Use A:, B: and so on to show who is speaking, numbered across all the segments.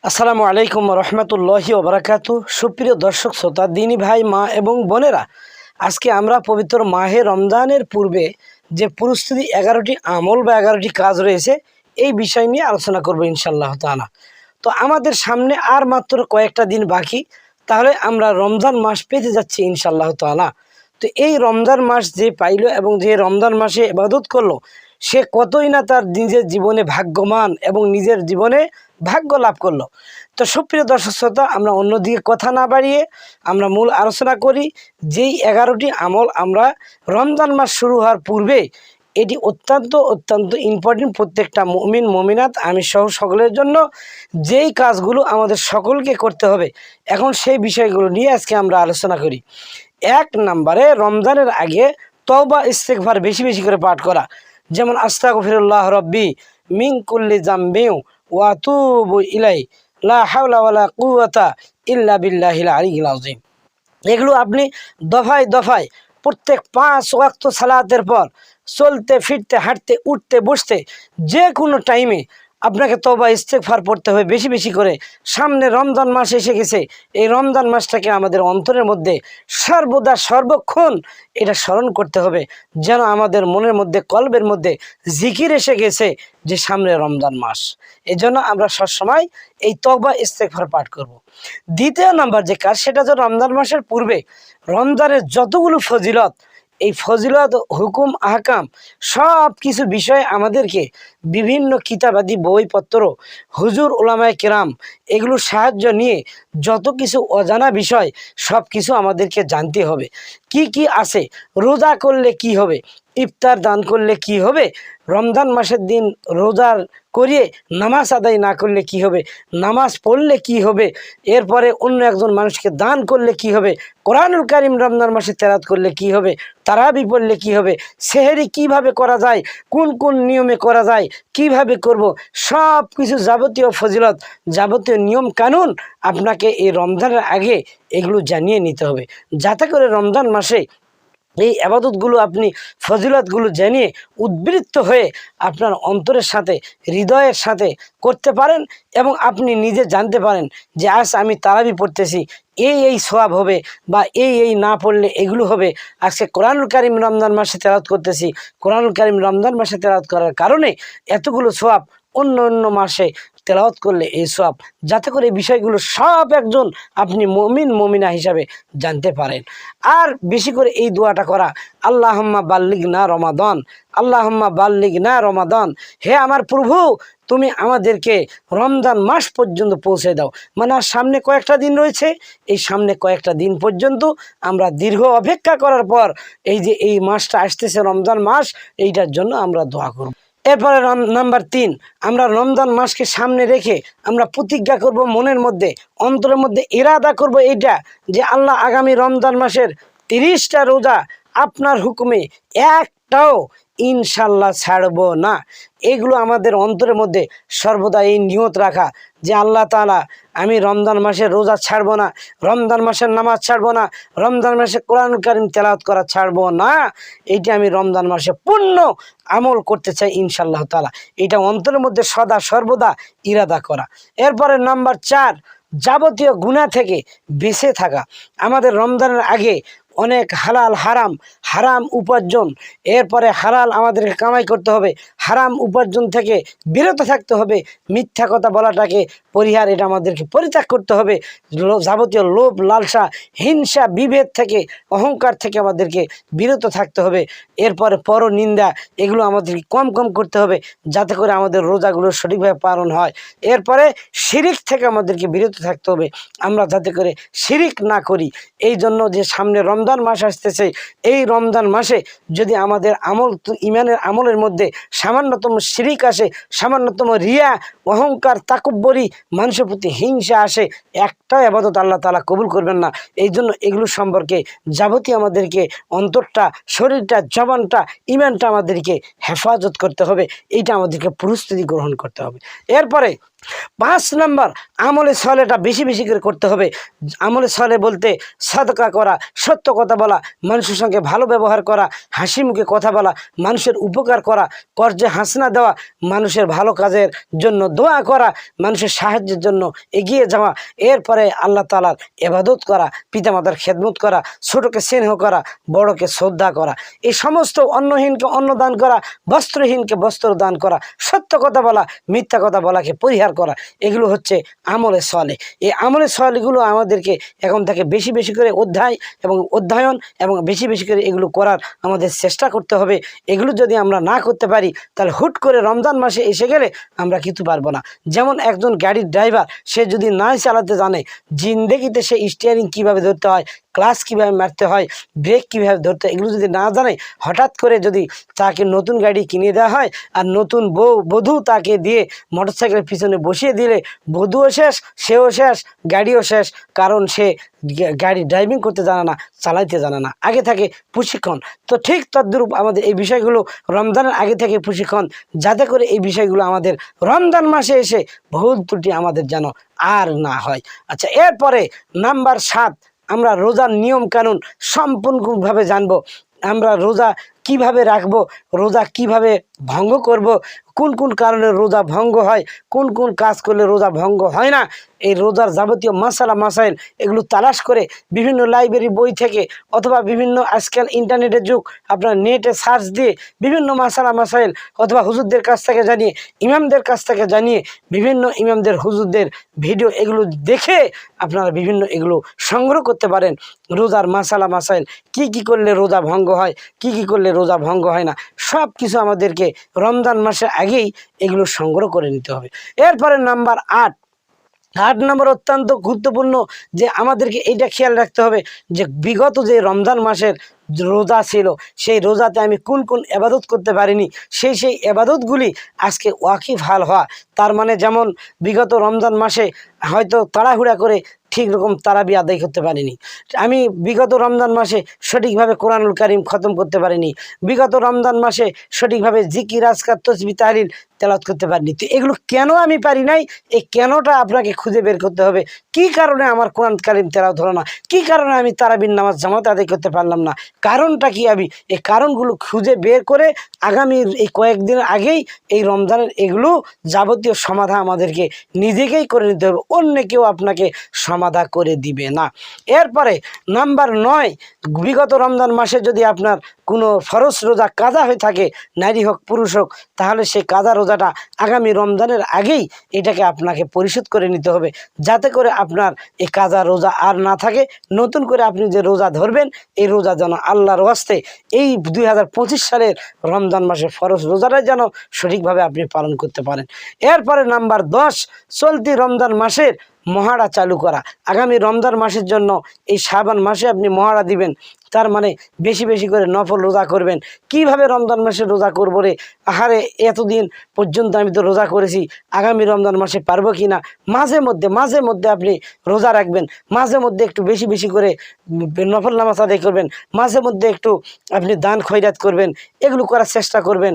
A: আসসালামু আলাইকুম রহমতুল্লাহি ওবরাকাতু। সুপ্রিয় দর্শক শ্রোতা, দিনী ভাই, মা এবং বোনেরা, আজকে আমরা পবিত্র মাহে রমজানের পূর্বে যে প্রস্তুতি 11টি আমল বা 11টি কাজ রয়েছে এই বিষয় নিয়ে আলোচনা করব ইনশাআল্লাহ তাআলা। তো আমাদের সামনে আর মাত্র কয়েকটা দিন বাকি, তাহলে আমরা রমজান মাস পেতে যাচ্ছি ইনশাআল্লাহ তাআলা। তো এই রমজান মাস যে পাইলো এবং যে রমজান মাসে ইবাদত করলো, সে কতই না তার নিজের জীবনে ভাগ্যবান এবং নিজের জীবনে ভাগ্য লাভ করলো। তো সুপ্রিয় দর্শক শ্রোতা, আমরা অন্যদিকে কথা না বাড়িয়ে আমরা মূল আলোচনা করি। যেই 11টি আমল আমরা রমজান মাস শুরু হওয়ার পূর্বে, এটি অত্যন্ত ইম্পর্টেন্ট প্রত্যেকটা মুমিন মুমিনাত আমি সহ সকলের জন্য। যেই কাজগুলো আমাদের সকলকে করতে হবে, এখন সেই বিষয়গুলো নিয়ে আজকে আমরা আলোচনা করি। 1 নম্বরে, রমজানের আগে তওবা ইস্তেগফার বেশি বেশি করে পাঠ করা। যেমন আস্তাগফিরুল্লাহ রব্বি মিন কুল্লি জামবি ওয়া আতুবু ইলাই লা হাওলা ওয়ালা কুওয়াতা ইল্লা বিল্লাহিল আলিয়্যিল আযীম। এগুলো আপনি দফায় দফায় প্রত্যেক 5 ওয়াক্ত সালাতের পর চলতে ফিরতে হাঁটতে উঠতে বসতে যে কোনো টাইমে আপনাকে তওবা ইস্তেগফার পড়তে হবে বেশি বেশি করে। সামনে রমজান মাস এসে গেছে, এই রমজান মাসটাকে আমাদের অন্তরের মধ্যে সর্বদা সর্বক্ষণ এটা স্মরণ করতে হবে, যেন আমাদের মনের মধ্যে কলবের মধ্যে জিকির এসে গেছে যে সামনে রমজান মাস। এজন্য আমরা সবসময় এই তওবা ইস্তেগফার পাঠ করব। দ্বিতীয় নাম্বার যে কাজ, সেটা হচ্ছে রমজান মাসের পূর্বে রমজানের যতগুলো ফজিলত, এই ফজিলত হুকুম আহকাম সব কিছু বিষয়ে আমাদেরকে বিভিন্ন কিতাবাদি বইপত্র, হুজুর ওলামায়ে কেরাম এগুলোর সাহায্য নিয়ে যত কিছু অজানা বিষয় সব কিছু আমাদেরকে জানতে হবে। কি কি আছে, রোজা করলে কি হবে, ইফতার দান করলে কি হবে, রমজান মাসের দিন রোজার করিয়ে নামাজ আদায় না করলে কি হবে, নামাজ পড়লে কি হবে, এরপরে অন্য একজন মানুষকে দান করলে কি হবে, কোরআনুল কারীম রমজান মাসে তেলাওয়াত করলে কি হবে, তারাবি পড়লে কি হবে, সেহরি কিভাবে করা যায়, কোন কোন নিয়মে করা যায়, কিভাবে করব, সব কিছু যাবতীয় ফজিলত, যাবতীয় নিয়ম কানুন আপনাকে এই রমজানের আগে এগুলো জানিয়ে নিতে হবে, যাতে করে রমজান মাসে এই আবাদতগুলো আপনি ফজিলতগুলো জেনে উদ্বৃত্ত হয়ে আপনার অন্তরের সাথে হৃদয়ের সাথে করতে পারেন এবং আপনি নিজে জানতে পারেন যে আজ আমি তারাবি পড়তেছি, এই সওয়াব হবে, বা এই না পড়লে এগুলো হবে। আজকে কোরআনুল কারীম রমজান মাসে তেলাওয়াত করতেছি, কোরআনুল কারীম রমজান মাসে তেলাওয়াত করার কারণে এতগুলো সওয়াব, অন্য মাসে তেলাওয়াত করলে এই সওয়াব, যাতে করে এই বিষয়গুলো সব একজন আপনি মুমিন মুমিনা হিসাবে জানতে পারেন। আর বেশি করে এই দোয়াটা করা, আল্লাহুম্মা বাল্লিগনা রমাদান, আল্লাহুম্মা বাল্লিগনা রমাদান। হে আমার প্রভু, তুমি আমাদেরকে রমজান মাস পর্যন্ত পৌঁছে দাও। মানে আর সামনে কয়েকটা দিন রয়েছে, এই সামনে কয়েকটা দিন পর্যন্ত আমরা দীর্ঘ অপেক্ষা করার পর এই যে এই মাসটা আসতেছে রমজান মাস, এইটার জন্য আমরা দোয়া করব। এরপরে নাম্বার 3, আমরা রমজান মাসকে সামনে রেখে আমরা প্রতিজ্ঞা করব, মনের মধ্যে অন্তরের মধ্যে ইরাদা করব এইটা যে আল্লাহ আগামী রমজান মাসের 30টা রোজা আপনার হুকুমে একটাও ইনশাল্লাহ ছাড়ব না। এগুলো আমাদের অন্তরের মধ্যে সর্বদা এই নিয়ত রাখা যে আল্লাহ তাআলা, আমি রমজান মাসের রোজা ছাড়ব না, রমজান মাসের নামাজ ছাড়ব না, রমজান মাসে কোরআনুল কারীম তেলাওয়াত করা ছাড়ব না। এইটা আমি রমজান মাসে পূর্ণ আমল করতে চাই ইনশাআল্লাহ তাআলা। এটা অন্তরের মধ্যে সদা সর্বদা ইরাদা করা। এরপরে নাম্বার 4, যাবতীয় গুনাহ থেকে বেঁচে থাকা। আমাদের রমজানের আগে অনেক হারাম উপার্জন, এরপরে হালাল আমাদেরকে কামাই করতে হবে, হারাম উপার্জন থেকে বিরত থাকতে হবে, মিথ্যা কথা বলাটাকে পরিহার, এটা আমাদেরকে পরিত্যাগ করতে হবে, যাবতীয় লোভ লালসা হিংসা বিভেদ থেকে অহংকার থেকে আমাদেরকে বিরত থাকতে হবে। এরপরে পরনিন্দা এগুলো আমাদেরকে কম করতে হবে, যাতে করে আমাদের রোজাগুলো সঠিকভাবে পালন হয়। এরপরে শিরিক থেকে আমাদেরকে বিরত থাকতে হবে, আমরা যাতে করে শিরিক না করি। এই জন্য যে সামনে রমজান মাস আসতেছে, এই রমজান মাসে যদি আমাদের ইমানের আমলের মধ্যে সামান্যতম শিরিক আসে, সামান্যতম রিয়া অহংকার তাকব্বরি মানুষের প্রতি হিংসা আসে, একটা ইবাদত আল্লাহ তাআলা কবুল করবেন না। এই জন্য এগুলো সম্পর্কে যাবতীয় আমাদেরকে অন্তরটা, শরীরটা, জবানটা, ইমানটা আমাদেরকে হেফাজত করতে হবে, এইটা আমাদেরকে প্রস্তুতি গ্রহণ করতে হবে। এরপরে 5 নম্বর আমলে সলেটা বেশি বেশি করে করতে হবে। আমলে সলে বলতে সাদকা করা, সত্য কথা বলা, মানুষের সঙ্গে ভালো ব্যবহার করা, হাসি মুখে কথা বলা, মানুষের উপকার করা, কর্জে হাসনা দেওয়া, মানুষের ভালো কাজের জন্য দোয়া করা, মানুষের সাহায্যের জন্য এগিয়ে যাওয়া, এরপরে আল্লাহ তাআলার ইবাদত করা, পিতামাতার খেদমত করা, ছোটকে স্নেহ করা, বড়কে শ্রদ্ধা করা, এই সমস্ত অন্নহীনকে অন্ন দান করা, বস্ত্রহীনকে বস্ত্র দান করা, সত্য কথা বলা, মিথ্যা কথা বলাকে পরিহার করা, এগুলো হচ্ছে আমলে সলে। এই আমলে সলেগুলো আমাদেরকে এখন থেকে বেশি বেশি করে অধ্যয়ন এবং বেশি বেশি করে এগুলো করার আমাদের চেষ্টা করতে হবে। এগুলো যদি আমরা না করতে পারি তাহলে হুট করে রমজান মাসে এসে গেলে আমরা কিছু পারবো না। যেমন একজন গাড়ির ড্রাইভার, সে যদি নাই চালাতে জানে, জিন্দেগিতে সে স্টিয়ারিং কীভাবে ধরতে হয়, ক্লাস কীভাবে মারতে হয়, ব্রেক কীভাবে ধরতে হয়, এগুলো যদি না জানে, হঠাৎ করে যদি তাকে নতুন গাড়ি কিনে দেওয়া হয় আর নতুন বধূ তাকে দিয়ে মোটরসাইকেলের পিছনে বসিয়ে দিলে বধূও শেষ, সেও শেষ, গাড়িও শেষ, কারণ সে গাড়ি ড্রাইভিং করতে জানে না, চালাইতে জানে না, আগে থাকে প্রশিক্ষণ। তো ঠিক তদ্রূপ আমাদের এই বিষয়গুলো রমজানের আগে থেকে প্রশিক্ষণ, যাতে করে এই বিষয়গুলো আমাদের রমজান মাসে এসে ভুল ত্রুটি আমাদের যেন আর না হয়। আচ্ছা, এরপরে নাম্বার 7, আমরা রোজার নিয়ম কানুন সম্পূর্ণভাবে জানবো। আমরা রোজা কিভাবে রাখবো, রোজা কিভাবে ভঙ্গ করব, কোন কোন কারণে রোজা ভঙ্গ হয়, কোন কোন কাজ করলে রোজা ভঙ্গ হয় না, এই রোজার যাবতীয় মাসালা মাসাইল এগুলো তালাশ করে বিভিন্ন লাইব্রেরি বই থেকে অথবা বিভিন্ন আজকাল ইন্টারনেটের যুগ, আপনার নেটে সার্চ দিয়ে বিভিন্ন মাসালা মাসাইল অথবা হুজুরদের কাছ থেকে জানিয়ে, ইমামদের কাছ থেকে জানিয়ে, বিভিন্ন ইমামদের হুজুরদের ভিডিও এগুলো দেখে আপনারা বিভিন্ন এগুলো সংগ্রহ করতে পারেন। রোজার মাসালা মাসাইল কি কি করলে রোজা ভঙ্গ হয়, কি কি করলে রোজা ভঙ্গ হয় না, সব কিছু আমাদেরকে রমজান মাসের আগেই এগুলো সংগ্রহ করে নিতে হবে। এরপরে নাম্বার 8 নম্বর অত্যন্ত গুরুত্বপূর্ণ, যে আমাদেরকে এইটা খেয়াল রাখতে হবে যে বিগত যে রমজান মাসের রোজা ছিল, সেই রোজাতে আমি কোন কোন এবাদত করতে পারিনি, সেই এবাদতগুলি আজকে ওয়াকিফ হাল হওয়া। তার মানে যেমন বিগত রমজান মাসে হয়তো তাড়াহুড়া করে ঠিক রকম তারাবি আদায় করতে পারিনি, আমি বিগত রমজান মাসে সঠিকভাবে কোরআনুল কারীম খতম করতে পারিনি, বিগত রমজান মাসে সঠিকভাবে জিকির আজকার তসবিহ তাহলিল তেলাওয়াত করতে পারিনি। তো এগুলো কেন আমি পারি নাই, এই কেনটা আপনাকে খুঁজে বের করতে হবে। কি কারণে আমার কোরআন কারীম তেলাওয়াত হলো না, কি কারণে আমি তারাবির নামাজ জামাতে আদায় করতে পারলাম না, কারণটা কি, আমি এই কারণগুলো খুঁজে বের করে আগামীর এই কয়েকদিন আগেই এই রমজানের এগুলো যাবতীয় সমাধান আমাদেরকে নিজেকেই করে নিতে হবে, অন্য কেউ আপনাকে সমাধান করে দিবে না। এরপরে নাম্বার 9, বিগত রমজান মাসে যদি আপনার কোনো ফরজ রোজা কাজা হয়ে থাকে, নারী হোক পুরুষ হোক, তাহলে সেই কাজা রোজাটা আগামী রমজানের আগেই এটাকে আপনাকে পরিশোধ করে নিতে হবে, যাতে করে আপনার এই কাজা রোজা আর না থাকে। নতুন করে আপনি যে রোজা ধরবেন, এই রোজা যেন আল্লাহর ওয়াস্তে এই 2025 সালের রমজান মাসের ফরজ রোজাটা যেন সঠিকভাবে আপনি পালন করতে পারেন। এরপরে নাম্বার 10, চলতি রমজান মাসের মহারা চালু করা। আগামী রমজান মাসের জন্য এই শাবান মাসে আপনি মহারা দিবেন, তার মানে বেশি বেশি করে নফল রোজা করবেন। কিভাবে রমজান মাসে রোজা করবো রে, আহারে এতদিন পর্যন্ত আমি তো রোজা করেছি, আগামী রমজান মাসে পারবো কি না, মাঝে মধ্যে আপনি রোজা রাখবেন, মাঝে মধ্যে একটু বেশি বেশি করে নফল নামাজ আদায় করবেন, মাঝে মধ্যে একটু আপনি দান খয়রাত করবেন, এগুলো করার চেষ্টা করবেন।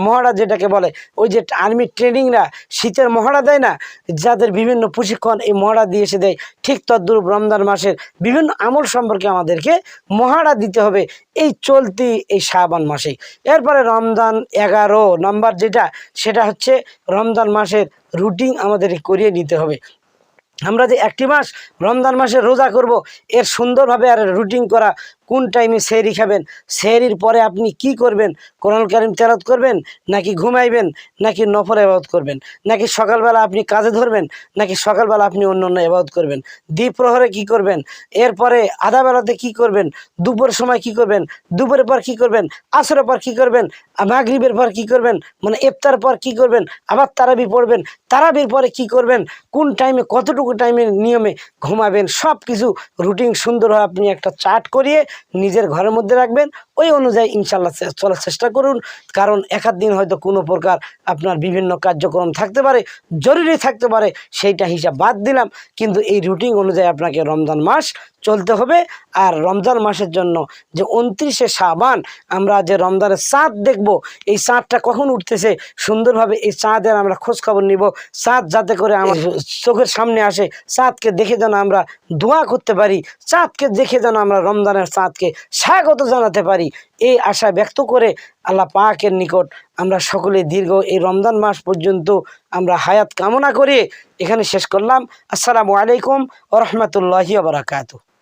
A: মহারা যেটাকে বলে, ওই যে আর্মি ট্রেনিংরা শীতের মহারা দেয় না, যাদের বিভিন্ন প্রশিক্ষণ এই মহারা দিয়ে এসে দেয়, ঠিক তদ্রূপ রমজান মাসের বিভিন্ন আমল সম্পর্কে আমাদেরকে মহারা দিতে হবে এই চলতি এই শাবান মাসে। এরপরে রমজান 11 নম্বর যেটা, সেটা হচ্ছে রমজান মাসের রুটিন আমাদের করিয়ে নিতে হবে। আমরা যে একটি মাস রমজান মাসে রোজা করব, এর সুন্দরভাবে আর রুটিন করা, কোন টাইমে সেহরি খাবেন, সেহরির পরে আপনি কি করবেন, কোরআন কারীম তেলাওয়াত করবেন, নাকি ঘুমাইবেন, নাকি নফল ইবাদত করবেন, নাকি সকালবেলা আপনি কাজে ধরবেন, নাকি সকালবেলা আপনি অন্য ইবাদত করবেন, দ্বিপ্রহরে কি করবেন, এরপরে আধাবেলাতে কি করবেন, দুপুরের সময় কি করবেন, দুপুরের পর কি করবেন, আসরের পর কি করবেন, মাগরিবের পর কি করবেন, মানে ইফতার পর কি করবেন, আবার তারাবি পড়বেন, তারাবির পরে কি করবেন, কোন টাইমে কতটুকু টাইমের নিয়মে ঘুমাবেন, সব কিছু রুটিন সুন্দরভাবে আপনি একটা চার্ট করিয়ে নিজের ঘরের মধ্যে রাখবেন, ওই অনুযায়ী ইনশাল্লাহ চলার চেষ্টা করুন। কারণ এক আধ দিন হয়তো কোনো প্রকার আপনার বিভিন্ন কার্যক্রম থাকতে পারে, জরুরি থাকতে পারে, সেইটা হিসাব বাদ দিলাম, কিন্তু এই রুটিন অনুযায়ী আপনাকে রমজান মাস চলতে হবে। আর রমজান মাসের জন্য যে 29শে শাবান আমরা যে রমজানের চাঁদ দেখব, এই চাঁদটা কখন উঠতেছে সুন্দরভাবে এই চাঁদের আমরা খোঁজখবর নিব। চাঁদ যাতে করে আমার চোখের সামনে আসে, চাঁদকে দেখে যেন আমরা দোয়া করতে পারি, চাঁদকে দেখে যেন আমরা রমজানের চাঁদকে স্বাগত জানাতে পারি, এই আশা ব্যক্ত করে আল্লাহ পাকের নিকট আমরা সকলে দীর্ঘ এই রমজান মাস পর্যন্ত আমরা হায়াত কামনা করে এখানে শেষ করলাম। আসসালামু আলাইকুম ওয়া রাহমাতুল্লাহি ওয়া বারাকাতুহু।